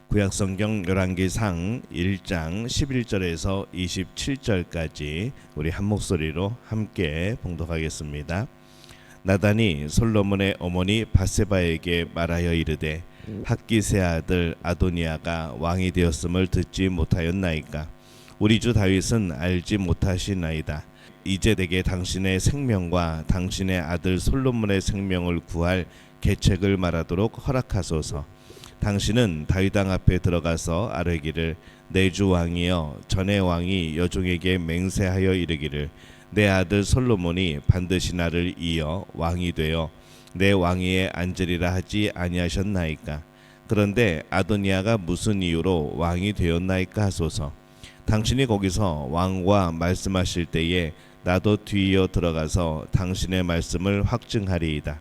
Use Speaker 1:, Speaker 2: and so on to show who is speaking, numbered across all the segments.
Speaker 1: 구약성경 열왕기상 1장 11절에서 27절까지 우리 한 목소리로 함께 봉독하겠습니다. 나단이 솔로몬의 어머니 밧세바에게 말하여 이르되 핫기스의 아들 아도니아가 왕이 되었음을 듣지 못하였나이까. 우리 주 다윗은 알지 못하시나이다. 이제 내게 당신의 생명과 당신의 아들 솔로몬의 생명을 구할 계책을 말하도록 허락하소서. 당신은 다윗 왕 앞에 들어가서 아뢰기를 내 주 왕이여, 전에 왕이 여종에게 맹세하여 이르기를 내 아들 솔로몬이 반드시 나를 이어 왕이 되어 내 왕위에 앉으리라 하지 아니하셨나이까. 그런데 아도니아가 무슨 이유로 왕이 되었나이까 하소서. 당신이 거기서 왕과 말씀하실 때에 나도 뒤이어 들어가서 당신의 말씀을 확증하리이다.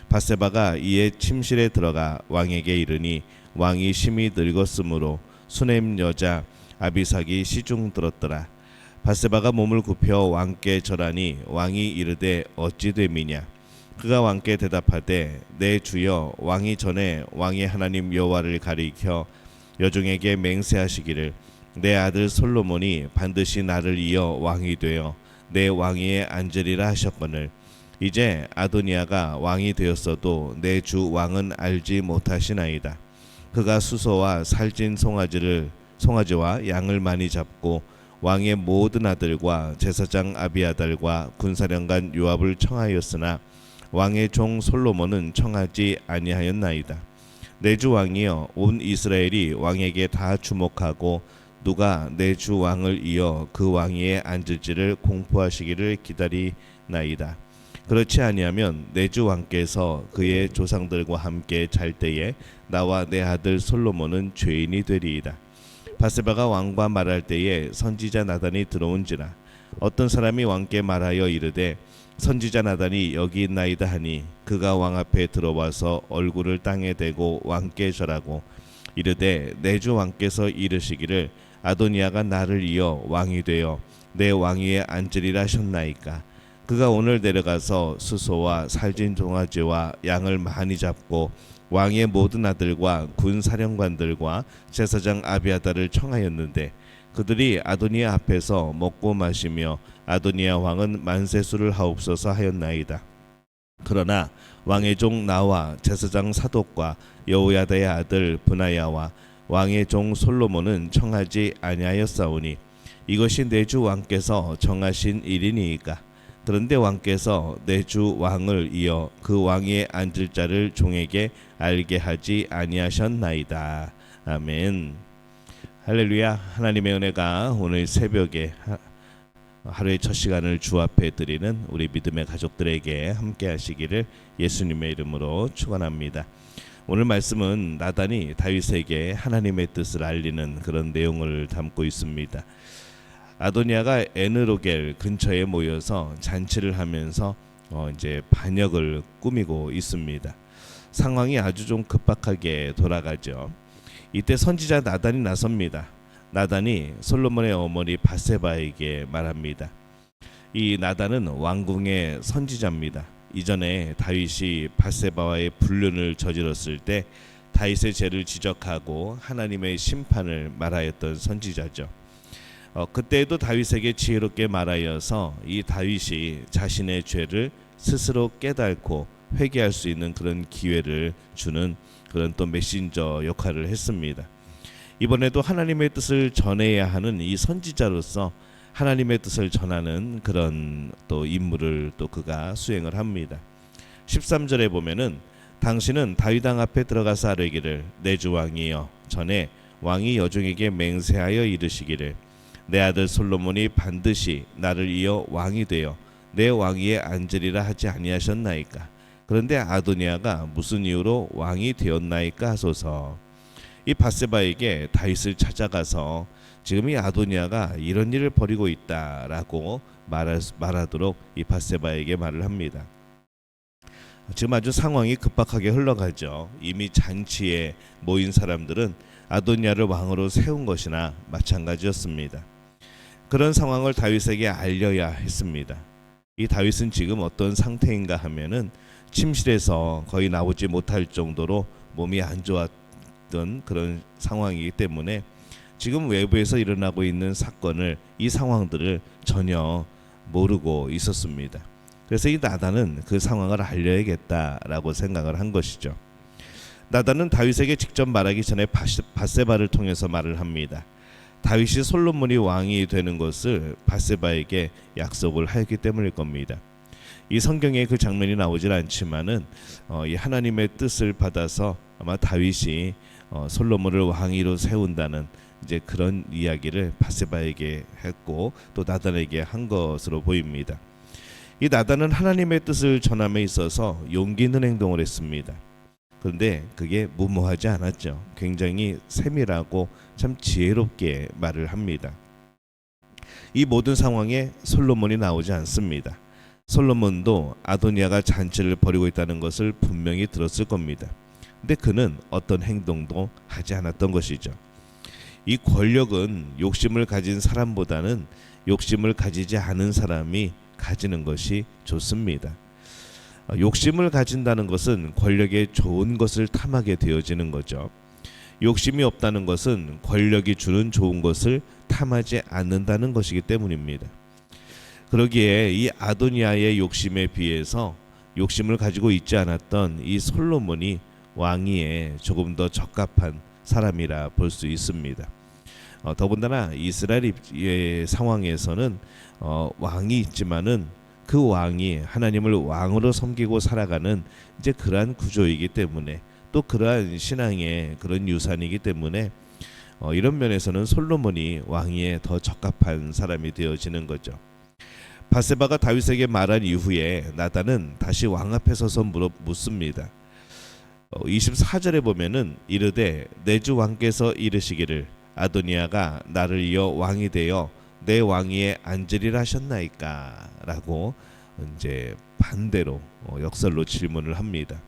Speaker 1: 밧세바가 이에 침실에 들어가 왕에게 이르니 왕이 심히 늙었으므로 수넴 여자 아비삭이 시중 들었더라. 밧세바가 몸을 굽혀 왕께 절하니 왕이 이르되 어찌 됨이냐. 그가 왕께 대답하되 내 주여, 왕이 전에 왕의 하나님 여호와를 가리켜 여종에게 맹세하시기를 내 아들 솔로몬이 반드시 나를 이어 왕이 되어 내 왕위에 앉으리라 하셨거늘 이제 아도니아가 왕이 되었어도 내 주 왕은 알지 못하시나이다. 그가 수소와 살찐 송아지와 양을 많이 잡고 왕의 모든 아들과 제사장 아비아달과 군사령관 요압을 청하였으나 왕의 종 솔로몬은 청하지 아니하였나이다. 내 주 왕이여, 온 이스라엘이 왕에게 다 주목하고 누가 내 주 왕을 이어 그 왕위에 앉을지를 공포하시기를 기다리나이다. 그렇지 아니하면 내 주 왕께서 그의 조상들과 함께 잘 때에 나와 내 아들 솔로몬은 죄인이 되리이다. 밧세바가 왕과 말할 때에 선지자 나단이 들어온지라. 어떤 사람이 왕께 말하여 이르되 선지자 나단이 여기 있나이다 하니 그가 왕 앞에 들어와서 얼굴을 땅에 대고 왕께 절하고 이르되 내 주 왕께서 이르시기를 아도니아가 나를 이어 왕이 되어 내 왕위에 앉으리라 하셨나이까. 그가 오늘 내려가서 수소와 살찐 송아지와 양을 많이 잡고 왕의 모든 아들과 군 사령관들과 제사장 아비아달을 청하였는데 그들이 아도니아 앞에서 먹고 마시며 아도니아 왕은 만세수를 하옵소서 하였나이다. 그러나 왕의 종 나와 제사장 사독과 여호야다의 아들 브나야와 왕의 종 솔로몬은 청하지 아니하였사오니 이것이 내 주 왕께서 정하신 일이니이까. 그런데 왕께서 내 주 왕을 이어 그 왕위에 앉을 자를 종에게 알게 하지 아니하셨나이다. 아멘. 할렐루야. 하나님의 은혜가 오늘 새벽에 하루의 첫 시간을 주 앞에 드리는 우리 믿음의 가족들에게 함께 하시기를 예수님의 이름으로 축원합니다. 오늘 말씀은 나단이 다윗에게 하나님의 뜻을 알리는 그런 내용을 담고 있습니다. 아도니아가 에느로겔 근처에 모여서 잔치를 하면서 이제 반역을 꾸미고 있습니다. 상황이 아주 좀 급박하게 돌아가죠. 이때 선지자 나단이 나섭니다. 나단이 솔로몬의 어머니 밧세바에게 말합니다. 이 나단은 왕궁의 선지자입니다. 이전에 다윗이 밧세바와의 불륜을 저질렀을 때 다윗의 죄를 지적하고 하나님의 심판을 말하였던 선지자죠. 그때에도 다윗에게 지혜롭게 말하여서 이 다윗이 자신의 죄를 스스로 깨닫고 회개할 수 있는 그런 기회를 주는 그런 또 메신저 역할을 했습니다. 이번에도 하나님의 뜻을 전해야 하는 이 선지자로서 하나님의 뜻을 전하는 그런 또 임무를 또 그가 수행을 합니다. 13절에 보면은 당신은 다윗 왕 앞에 들어가서 아뢰기를 내 주 왕이여, 전에 왕이 여종에게 맹세하여 이르시기를 내 아들 솔로몬이 반드시 나를 이어 왕이 되어 내 왕위에 앉으리라 하지 아니하셨나이까. 그런데 아도니아가 무슨 이유로 왕이 되었나이까 하소서. 이 밧세바에게 다윗을 찾아가서 지금 이 아도니아가 이런 일을 벌이고 있다라고 말하도록 이 밧세바에게 말을 합니다. 지금 아주 상황이 급박하게 흘러가죠. 이미 잔치에 모인 사람들은 아도니아를 왕으로 세운 것이나 마찬가지였습니다. 그런 상황을 다윗에게 알려야 했습니다. 이 다윗은 지금 어떤 상태인가 하면은 침실에서 거의 나오지 못할 정도로 몸이 안 있던 그런 상황이기 때문에 지금 외부에서 일어나고 있는 사건을, 이 상황들을 전혀 모르고 있었습니다. 그래서 이 나단은 그 상황을 알려야겠다라고 생각을 한 것이죠. 나단은 다윗에게 직접 말하기 전에 밧세바를 통해서 말을 합니다. 다윗이 솔로몬이 왕이 되는 것을 밧세바에게 약속을 하였기 때문일 겁니다. 이 성경에 그 장면이 나오질 않지만은 이 하나님의 뜻을 받아서 아마 다윗이 솔로몬을 왕위로 세운다는 이제 그런 이야기를 밧세바에게 했고 또 나단에게 한 것으로 보입니다. 이 나단은 하나님의 뜻을 전함에 있어서 용기 있는 행동을 했습니다. 그런데 그게 무모하지 않았죠. 굉장히 세밀하고 참 지혜롭게 말을 합니다. 이 모든 상황에 솔로몬이 나오지 않습니다. 솔로몬도 아도니아가 잔치를 벌이고 있다는 것을 분명히 들었을 겁니다. 근데 그는 어떤 행동도 하지 않았던 것이죠. 이 권력은 욕심을 가진 사람보다는 욕심을 가지지 않은 사람이 가지는 것이 좋습니다. 욕심을 가진다는 것은 권력의 좋은 것을 탐하게 되어지는 거죠. 욕심이 없다는 것은 권력이 주는 좋은 것을 탐하지 않는다는 것이기 때문입니다. 그러기에 이 아도니아의 욕심에 비해서 욕심을 가지고 있지 않았던 이 솔로몬이 왕위에 조금 더 적합한 사람이라 볼 수 있습니다. 더군다나 이스라엘의 상황에서는 왕이 있지만은 그 왕이 하나님을 왕으로 섬기고 살아가는 이제 그러한 구조이기 때문에 또 그러한 신앙의 그런 유산이기 때문에 이런 면에서는 솔로몬이 왕위에 더 적합한 사람이 되어지는 거죠. 밧세바가 다윗에게 말한 이후에 나단은 다시 왕 앞에 서서 묻습니다. 24절에 보면은 이르되 내 주 왕께서 이르시기를 아도니아가 나를 이어 왕이 되어 내 왕위에 앉으리라 하셨나이까? 라고 이제 반대로 역설로 질문을 합니다.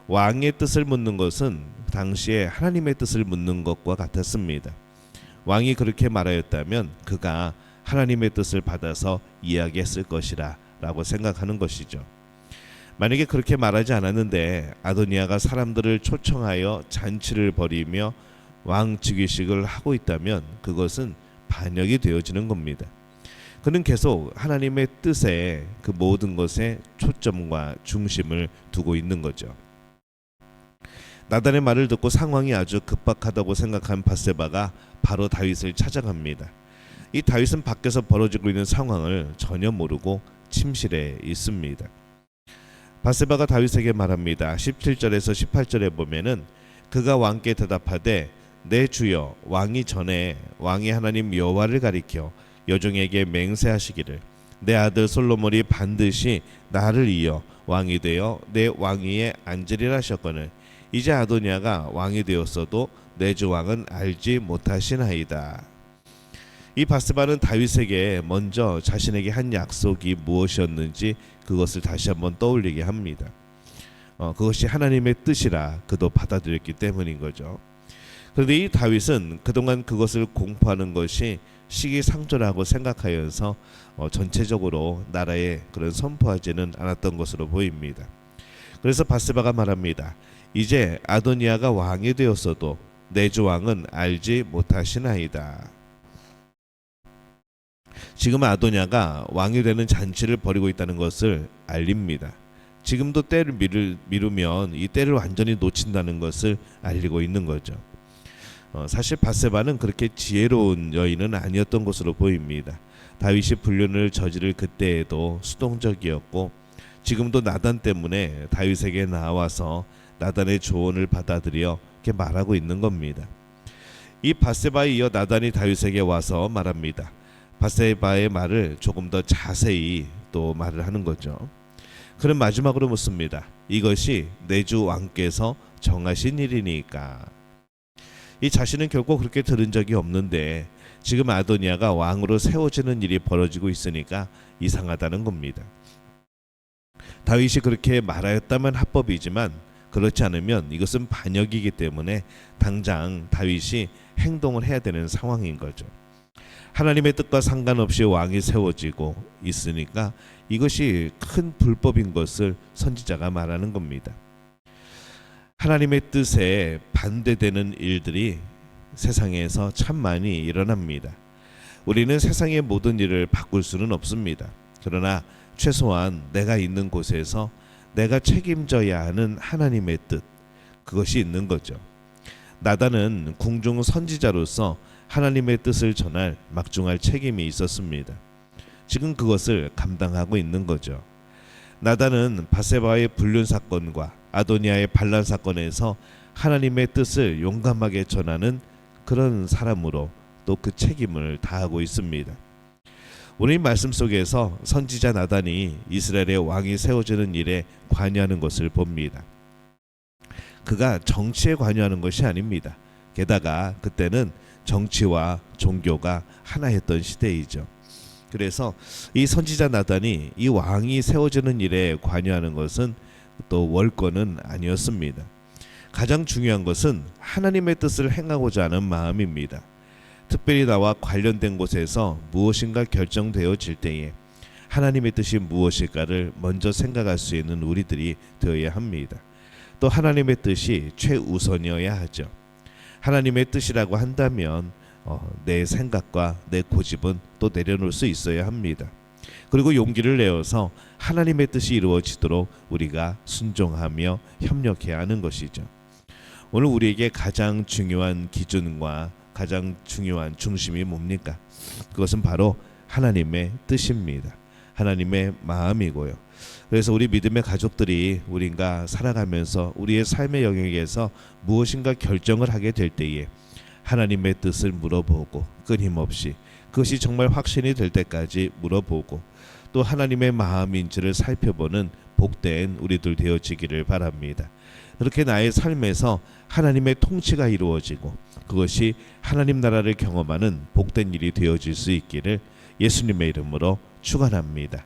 Speaker 1: 왕의 뜻을 묻는 것은 당시에 하나님의 뜻을 묻는 것과 같았습니다. 왕이 그렇게 말하였다면 그가 하나님의 뜻을 받아서 이야기했을 것이라 라고 생각하는 것이죠. 만약에 그렇게 말하지 않았는데 아도니아가 사람들을 초청하여 잔치를 벌이며 왕 즉위식을 하고 있다면 그것은 반역이 되어지는 겁니다. 그는 계속 하나님의 뜻에 그 모든 것에 초점과 중심을 두고 있는 거죠. 나단의 말을 듣고 상황이 아주 급박하다고 생각한 밧세바가 바로 다윗을 찾아갑니다. 이 다윗은 밖에서 벌어지고 있는 상황을 전혀 모르고 침실에 있습니다. 밧세바가 다윗에게 말합니다. 17절에서 18절에 보면은 그가 왕께 대답하되 내 주여 왕이 전에 왕이 하나님 여호와를 가리켜 여종에게 맹세하시기를 내 아들 솔로몬이 반드시 나를 이어 왕이 되어 내 왕위에 앉으리라 하셨거늘 이제 아도니아가 왕이 되었어도 내 주 왕은 알지 못하시나이다. 이 밧세바는 다윗에게 먼저 자신에게 한 약속이 무엇이었는지 그것을 다시 한번 떠올리게 합니다. 그것이 하나님의 뜻이라 그도 받아들였기 때문인 거죠. 그런데 이 다윗은 그동안 그것을 공포하는 것이 시기상조라고 생각하여서 전체적으로 나라에 그런 선포하지는 않았던 것으로 보입니다. 그래서 밧세바가 말합니다. 이제 아도니아가 왕이 되었어도 내 주 왕은 알지 못하시나이다. 지금 아도니아가 왕이 되는 잔치를 벌이고 있다는 것을 알립니다. 지금도 때를 미루면 이 때를 완전히 놓친다는 것을 알리고 있는 거죠. 사실 밧세바는 그렇게 지혜로운 여인은 아니었던 것으로 보입니다. 다윗이 불륜을 저지를 그때에도 수동적이었고 지금도 나단 때문에 다윗에게 나와서 나단의 조언을 받아들여 이렇게 말하고 있는 겁니다. 이 밧세바에 이어 나단이 다윗에게 와서 말합니다. 밧세바의 말을 조금 더 자세히 또 말을 하는 거죠. 그는 마지막으로 묻습니다. 이것이 내 주 왕께서 정하신 일이니까. 이 자신은 결코 그렇게 들은 적이 없는데 지금 아도니아가 왕으로 세워지는 일이 벌어지고 있으니까 이상하다는 겁니다. 다윗이 그렇게 말하였다면 합법이지만 그렇지 않으면 이것은 반역이기 때문에 당장 다윗이 행동을 해야 되는 상황인 거죠. 하나님의 뜻과 상관없이 왕이 세워지고 있으니까 이것이 큰 불법인 것을 선지자가 말하는 겁니다. 하나님의 뜻에 반대되는 일들이 세상에서 참 많이 일어납니다. 우리는 세상의 모든 일을 바꿀 수는 없습니다. 그러나 최소한 내가 있는 곳에서 내가 책임져야 하는 하나님의 뜻, 그것이 있는 거죠. 나단은 궁중 선지자로서 하나님의 뜻을 전할 막중할 책임이 있었습니다. 지금 그것을 감당하고 있는 거죠. 나단은 바세바의 불륜 사건과 아도니아의 반란 사건에서 하나님의 뜻을 용감하게 전하는 그런 사람으로 또 그 책임을 다하고 있습니다. 오늘 말씀 속에서 선지자 나단이 이스라엘의 왕이 세워지는 일에 관여하는 것을 봅니다. 그가 정치에 관여하는 것이 아닙니다. 게다가 그때는 정치와 종교가 하나였던 시대이죠. 그래서 이 선지자 나단이 이 왕이 세워지는 일에 관여하는 것은 또 월권은 아니었습니다. 가장 중요한 것은 하나님의 뜻을 행하고자 하는 마음입니다. 특별히 나와 관련된 곳에서 무엇인가 결정되어질 때에 하나님의 뜻이 무엇일까를 먼저 생각할 수 있는 우리들이 되어야 합니다. 또 하나님의 뜻이 최우선이어야 하죠. 하나님의 뜻이라고 한다면 내 생각과 내 고집은 또 내려놓을 수 있어야 합니다. 그리고 용기를 내어서 하나님의 뜻이 이루어지도록 우리가 순종하며 협력해야 하는 것이죠. 오늘 우리에게 가장 중요한 기준과 가장 중요한 중심이 뭡니까? 그것은 바로 하나님의 뜻입니다. 하나님의 마음이고요. 그래서 우리 믿음의 가족들이 우리가 살아가면서 우리의 삶의 영역에서 무엇인가 결정을 하게 될 때에 하나님의 뜻을 물어보고 끊임없이 그것이 정말 확신이 될 때까지 물어보고 또 하나님의 마음인지를 살펴보는 복된 우리들 되어지기를 바랍니다. 그렇게 나의 삶에서 하나님의 통치가 이루어지고 그것이 하나님 나라를 경험하는 복된 일이 되어질 수 있기를 예수님의 이름으로 축원합니다.